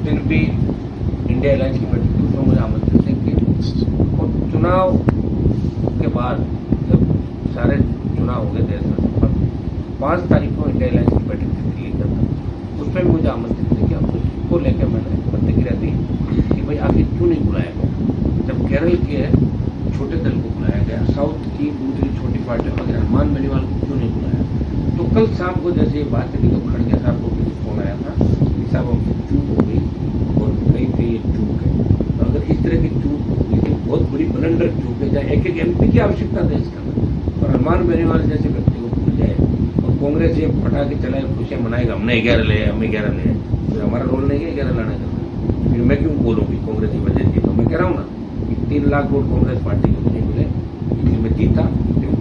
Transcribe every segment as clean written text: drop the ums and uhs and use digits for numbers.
दिन भी India alliance की बैठक थी, उसमें मुझे आमंत्रित किया और चुनाव के बाद जब सारे चुनाव हो गए देश में, 5 तारीख को इंडिया अलायंस की बैठक थी दिल्ली के अंदर, उसमें भी मुझे आमंत्रित किया। उसको लेकर मैंने प्रतिक्रिया दी कि भाई आखिर क्यों नहीं बुलाया गया, जब केरल के छोटे दल को बुलाया गया, साउथ की दूसरी छोटी पार्टी वगैरह हनुमान बेनीवाल को क्यों नहीं बुलाया। तो कल शाम को जैसे ये बात चली तो खड़गे साहब को भी फोन आया था कि साहब हमसे चूक हो गई और कहीं कहीं ये चूक है। तो अगर इस तरह की चूक होगी तो बहुत बड़ी ब्लंडर चूक है, जहाँ एक एक एमपी की आवश्यकता है इसका और हनुमान बेनीवाल जैसे व्यक्ति को भूल जाए और कांग्रेस ये फटा के चलाए, खुशियां मनाएगा हमने 11 ले, हमें 11 ले, फिर हमारा रोल नहीं है 11 लाने का। फिर मैं क्यों बोलूंगी कांग्रेस की वजह से, तो मैं कह रहा हूं ना कि 3 लाख वोट कांग्रेस पार्टी को नहीं मिले, इसलिए मैं जीता।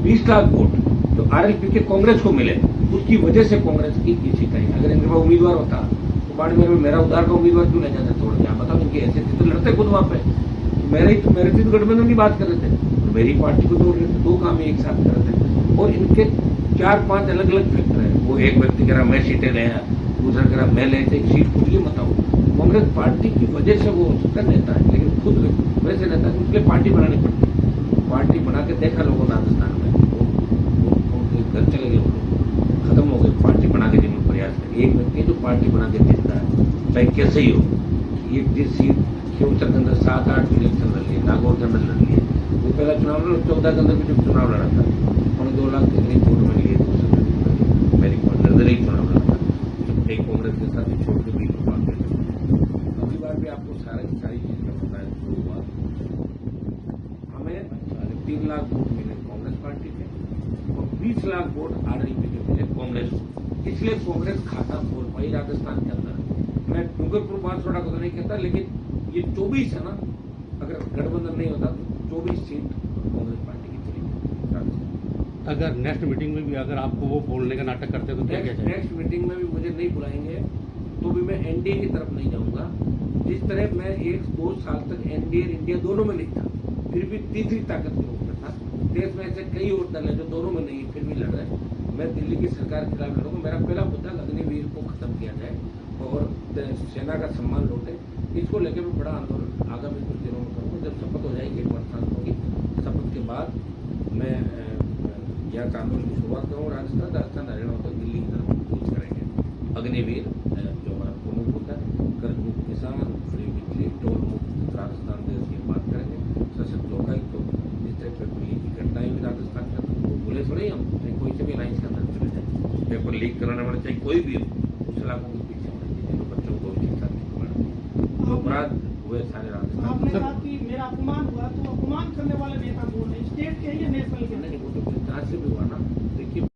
20 लाख वोट जो आरएलपी के कांग्रेस को मिले उसकी वजह से कांग्रेस की जीत आई। अगर इनके पास उम्मीदवार होता तो बाड़मेर में मेरा उधार का उम्मीदवार क्यों ले जाता तोड़ के, आप बताओ। इनके ऐसे थे तो लड़ते खुद वहां पे, मेरे से तो गठबंधन की बात कर रहे थे, मेरी पार्टी को तोड़ रहे थे, 2 काम एक साथ कर रहे थे। और इनके 4-5 अलग अलग फैक्टर है। वो एक व्यक्ति कह रहा मैं सीटें ले, दूसरा कह रहा मैं ले, एक सीट खुद ही बताओ। कांग्रेस पार्टी की वजह से वो उसका नेता है, लेकिन खुद वैसे नेता है उसके लिए पार्टी बनानी पड़ती। पार्टी बना के देखा लोगों ने राजस्थान में, घर चले गए, वो लोग खत्म हो गए। पार्टी बना के जिन्होंने प्रयास किया, एक व्यक्ति जो पार्टी बना के देता है चाहे कैसे ही हो। ये जिस सीट शिवचर के अंदर 7-8 इलेक्शन लड़ लिए, नागौर के अंदर लड़ लिए, वो पहला चुनाव लड़ा, 14 के अंदर भी जब चुनाव लड़ा था 2.25 लाख के करीब वोट में लिए थे, मेरी निर्दलीय चुनाव लड़ा था, जब एक कांग्रेस के साथ ही छोड़ के भी बात करते। अगली बार भी आपको सारी चीज का पता है जो हुआ। हमें 3 लाख वोट मिले कांग्रेस पार्टी के और 20 लाख वोट आरएलपी के मिले कांग्रेस को, इसलिए कांग्रेस खाता खोल पाई राजस्थान के अंदर। मैं डूंगरपुर बांसवाड़ा को तो नहीं कहता, लेकिन ये 24 है ना, अगर गठबंधन नहीं होता तो 24 सीट कांग्रेस पार्टी की चली राजस्थान। अगर नेक्स्ट मीटिंग में भी अगर आपको वो बोलने का नाटक करते हैं तो क्या क्या नेक्स्ट मीटिंग में भी मुझे नहीं बुलाएंगे तो भी मैं एनडीए की तरफ नहीं जाऊंगा। जिस तरह मैं 1-2 साल तक एनडीए इंडिया दोनों में नहीं था, फिर भी तीसरी ताकत के रूप में था। देश में ऐसे कई और दल है जो दोनों में नहीं है फिर भी लड़ रहे हैं। मैं दिल्ली की सरकार के खिलाफ लड़ूंगा। मेरा पहला मुद्दा अग्निवीर को खत्म किया जाए और सेना का सम्मान लौटे। इसको लेकर मैं बड़ा आंदोलन आगामी कुछ दिनों में करूंगा। जब शपथ हो जाएगी, 1 वर्षांत होगी, शपथ के बाद मैं यहाँ का आंदोलन की शुरुआत करूँ। राजस्थान हरियाणा होकर दिल्ली की तरफ कूच करेंगे। अग्निवीर जो हमारा प्रमुख होता है, कर्ज मुक्त किसान, फ्री बिजली, टोल मुक्त राजस्थान देश की बात करेंगे। सशक्त लोकायुक्त तो जिस तरह पेपर लीक की घटनाएं हुई राजस्थान के अंदर, वो भूले थोड़े हम, कोई से भी अलायंस के अंदर चले जाए, पेपर लीक कराने वाले चाहे कोई भी हो, उस इलाकों के पीछे होने चाहिए जो बच्चों को शिक्षा की अपराध हुए सारे राजस्थान। आपने कहा कि मेरा अपमान हुआ, तो अपमान करने वाले नेता कौन है, स्टेट के या नेशनल के? नहीं, वो तो जहाँ से भी हुआ ना, देखिए